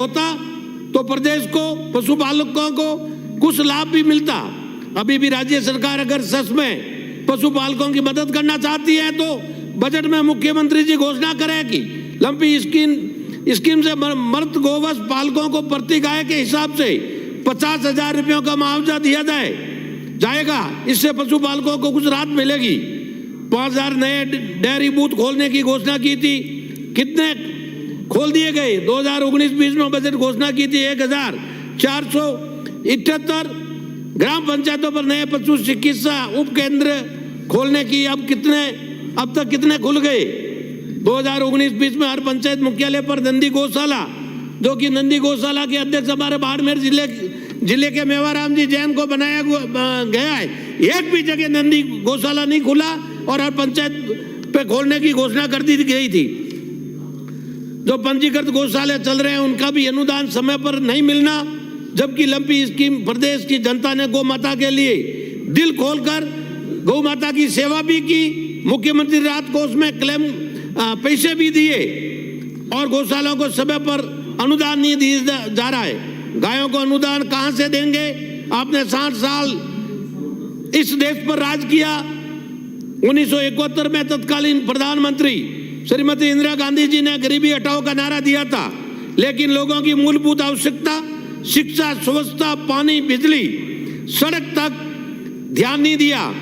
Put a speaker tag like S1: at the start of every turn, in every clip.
S1: होता तो प्रदेश को, पशुपालकों को कुछ लाभ भी मिलता। अभी भी राज्य सरकार अगर सच में पशुपालकों की मदद करना चाहती है तो बजट में मुख्यमंत्री जी घोषणा करें कि लंपी स्कीम से मृत गोवंश पालकों को प्रति गाय के हिसाब से 50,000 रुपयों का मुआवजा दिया जाएगा। इससे पशुपालकों को कुछ राहत मिलेगी। 5,000 नए डेयरी बूथ खोलने की घोषणा की थी, कितने खोल दिए गए? 2019-20 में बजट घोषणा की थी 1,478 ग्राम पंचायतों पर नए पशु चिकित्सा उपकेंद्र खोलने की। अब तक कितने खुल गए? 2019-20 में हर पंचायत मुख्यालय पर नंदी गौशाला, जो कि नंदी गौशाला के अध्यक्ष हमारे बाड़मेर जिले के मेवाराम जी जैन को बनाया गया है। एक भी जगह नंदी गौशाला नहीं खुला और हर पंचायत पे खोलने की घोषणा कर दी गई थी। जो पंजीकृत गौशाले चल रहे हैं उनका भी अनुदान समय पर नहीं मिलना, जबकि लंपी स्कीम प्रदेश की जनता ने गौ माता के लिए दिल खोलकर गौ माता की सेवा भी की। मुख्यमंत्री राहत कोष में क्लेम पैसे भी दिए और गौशालाओं को समय पर अनुदान नहीं दिया जा रहा है। गायों को अनुदान कहां से देंगे? आपने 60 साल इस देश पर राज किया। 1971 में तत्कालीन प्रधानमंत्री श्रीमती इंदिरा गांधी जी ने गरीबी हटाओ का नारा दिया था, लेकिन लोगों की मूलभूत आवश्यकता शिक्षा, स्वच्छता, पानी, बिजली, सड़क तक ध्यान नहीं दिया।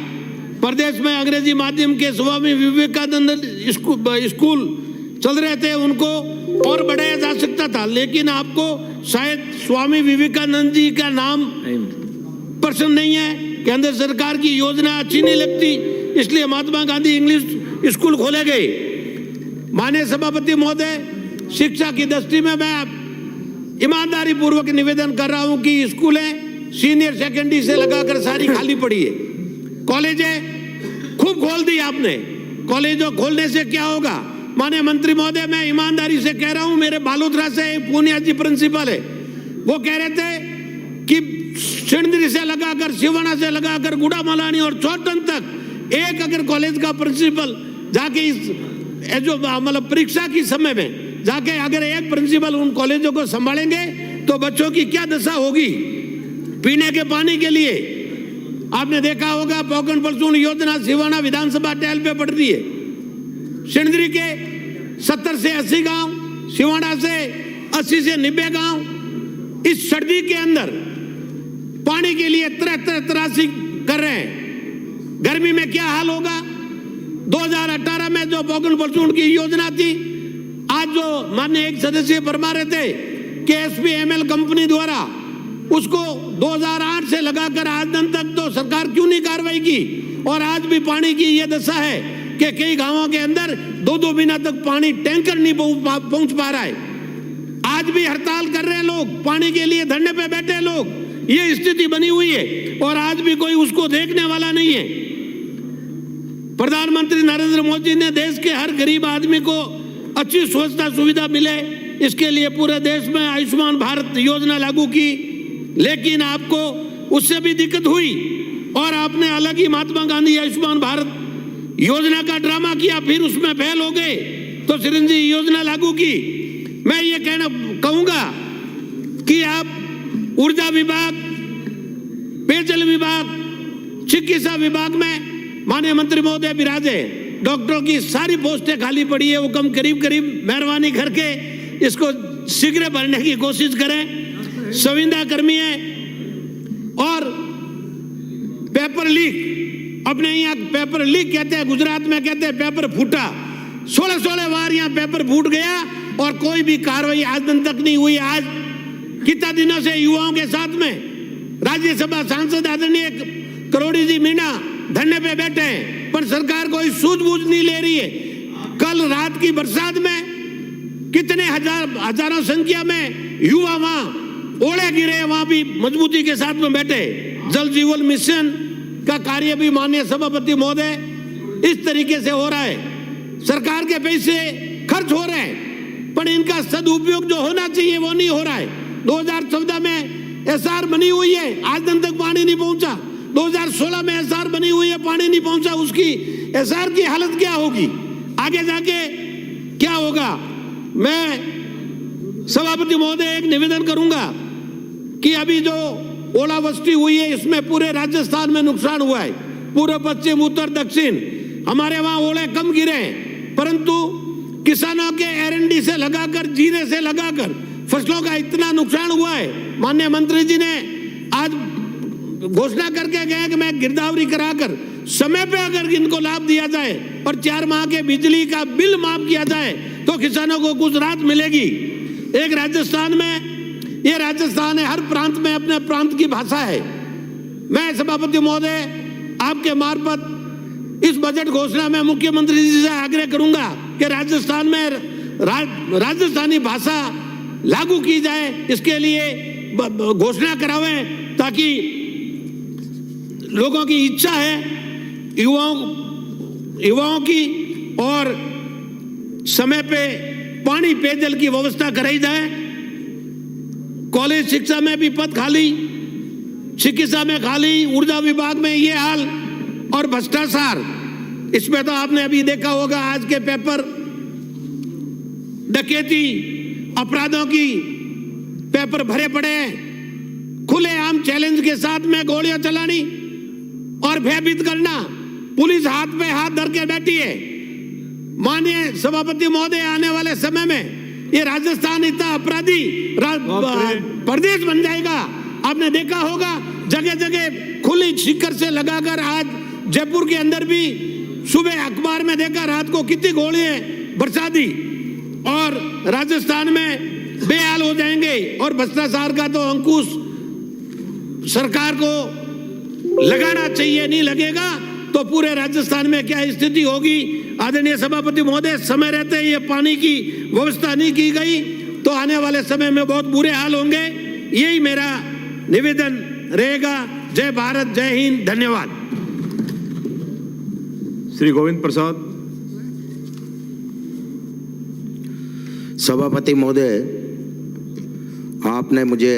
S1: प्रदेश में अंग्रेजी माध्यम के स्वामी विवेकानंद स्कूल चल रहे थे, उनको और बढ़ाया जा सकता था, लेकिन आपको शायद स्वामी विवेकानंद जी का नाम पसंद नहीं है। केंद्र सरकार की योजना अच्छी नहीं लगती, इसलिए महात्मा गांधी इंग्लिश स्कूल खोले गए। माननीय सभापति महोदय, शिक्षा की दृष्टि में मैं ईमानदारी पूर्वक निवेदन कर रहा हूं कि स्कूलें सीनियर सेकेंडरी से लगाकर सारी खाली पड़ी है। कॉलेजें खूब खोल दी आपने। कॉलेजों खोलने से क्या होगा? माननीय मंत्री महोदय, मैं ईमानदारी से कह रहा हूं, मेरे बालोतरा से पूनिया जी प्रिंसिपल है, वो कह रहे थे कि सिंदरी से लगाकर, सिवाना से लगाकर, गुड़ा मलानी और चौटन तक एक अगर कॉलेज का प्रिंसिपल जाके इस जो मतलब परीक्षा की समय में जाके अगर एक प्रिंसिपल उन कॉलेजों को संभालेंगे तो बच्चों की क्या दशा होगी। पीने के पानी के लिए आपने देखा होगा पोखरण परचून योजना सिवाना विधानसभा टहल पे पड़ रही है। सिंदरी के 70 से 80 गांव, सिवाना से 80 से 90 गांव इस सर्दी के अंदर पानी के लिए त्रासी कर रहे हैं। गर्मी में क्या हाल होगा? 2018 में जो पोखरण परचून की योजना थी, आज जो माननीय एक सदस्य फरमा रहे थे कि SPML कंपनी द्वारा उसको 2008 से लगाकर आज दिन तक तो सरकार क्यों नहीं कार्रवाई की? और आज भी पानी की ये दशा है कि कई गांवों के अंदर 2-2 महीना तक पानी टैंकर नहीं पहुंच पा रहा है। आज भी हड़ताल कर रहे हैं लोग, पानी के लिए धरने पे बैठे लोग। ये स्थिति बनी हुई है और आज भी कोई उसको देखने वाला नहीं है। प्रधानमंत्री नरेंद्र मोदी ने देश के हर गरीब आदमी को अच्छी स्वच्छता सुविधा मिले, इसके लिए पूरे देश में आयुष्मान भारत योजना लागू की, लेकिन आपको उससे भी दिक्कत हुई और आपने अलग ही महात्मा गांधी आयुष्मान भारत योजना का ड्रामा किया, फिर उसमें फेल हो गए तो चिरंजी योजना लागू की। मैं ये कहूंगा कि आप ऊर्जा विभाग, पेयजल विभाग, चिकित्सा विभाग में माननीय मंत्री महोदय विराजे, डॉक्टरों की सारी पोस्टें खाली पड़ी है, वो करीब मेहरबानी करके इसको शीघ्र भरने की कोशिश करें। संविदा कर्मी है और पेपर लीक, अपने यहाँ पेपर लीक कहते हैं, गुजरात में कहते हैं पेपर फूटा। 16 बार यहाँ पेपर फूट गया और कोई भी कार्रवाई आज दिन तक नहीं हुई। आज कितना दिनों से युवाओं के साथ में राज्यसभा सांसद आदरणीय करोड़ी जी मीणा धरने पे बैठे हैं, पर सरकार कोई सूझबूझ नहीं ले रही है। कल रात की बरसात में कितने हजारों संख्या में युवा वहां ओले गिरे, वहां भी मजबूती के साथ में बैठे। जल जीवन मिशन का कार्य भी माननीय सभापति महोदय इस तरीके से हो रहा है। सरकार के पैसे खर्च हो रहे हैं, पर इनका सदुपयोग जो होना चाहिए वो नहीं हो रहा है। 2014 में SR बनी हुई है, आज दिन तक पानी नहीं पहुंचा। 2016 में SR बनी हुई है, पानी नहीं पहुंचा। उसकी SR की हालत क्या होगी? आगे जाके क्या होगा? मैं सभापति महोदय, एक निवेदन करूंगा कि अभी जो ओलावृष्टि हुई है इसमें पूरे राजस्थान में नुकसान हुआ है। पूर्व, पश्चिम, उत्तर, दक्षिण, हमारे वहां ओले कम गिरे हैं, परंतु किसानों के R&D से लगाकर, जीरे से लगाकर फसलों का इतना नुकसान हुआ है। माननीय मंत्री जी ने आज घोषणा करके गए कि मैं गिरदावरी कराकर समय पे अगर इनको लाभ दिया जाए और 4 माह के बिजली का बिल माफ किया जाए तो किसानों को कुछ राहत मिलेगी। एक राजस्थान में, ये राजस्थान है, हर प्रांत में अपने प्रांत की भाषा है। मैं सभापति महोदय आपके मार्फत इस बजट घोषणा में मुख्यमंत्री जी से आग्रह करूंगा कि राजस्थान में राजस्थानी भाषा लागू की जाए, इसके लिए घोषणा करावें ताकि लोगों की इच्छा है, युवाओं की, और समय पे पानी, पेयजल की व्यवस्था कराई जाए। कॉलेज शिक्षा में भी पद खाली, चिकित्सा में खाली, ऊर्जा विभाग में ये हाल, और भ्रष्टाचार, इसमें तो आपने अभी देखा होगा आज के पेपर, डकैती, अपराधों की पेपर भरे पड़े हैं। खुलेआम चैलेंज के साथ में गोलियां चलानी और भयभीत करना, पुलिस हाथ पे हाथ धर के बैठी है। माननीय सभापति महोदय, आने वाले समय में ये राजस्थान इतना अपराधी प्रदेश बन जाएगा। आपने देखा होगा जगह जगह खुली शिकर से लगाकर, आज जयपुर के अंदर भी सुबह अखबार में देखा, रात को कितनी गोलियां बरसा दी, और राजस्थान में बेहाल हो जाएंगे। और भ्रष्टाचार का तो अंकुश सरकार को लगाना चाहिए, नहीं लगेगा तो पूरे राजस्थान में क्या स्थिति होगी। आदरणीय सभापति महोदय, समय रहते ये पानी की व्यवस्था नहीं की गई तो आने वाले समय में बहुत बुरे हाल होंगे। यही मेरा निवेदन रहेगा। जय भारत, जय हिंद, धन्यवाद।
S2: श्री गोविंद प्रसाद।
S3: सभापति महोदय, आपने मुझे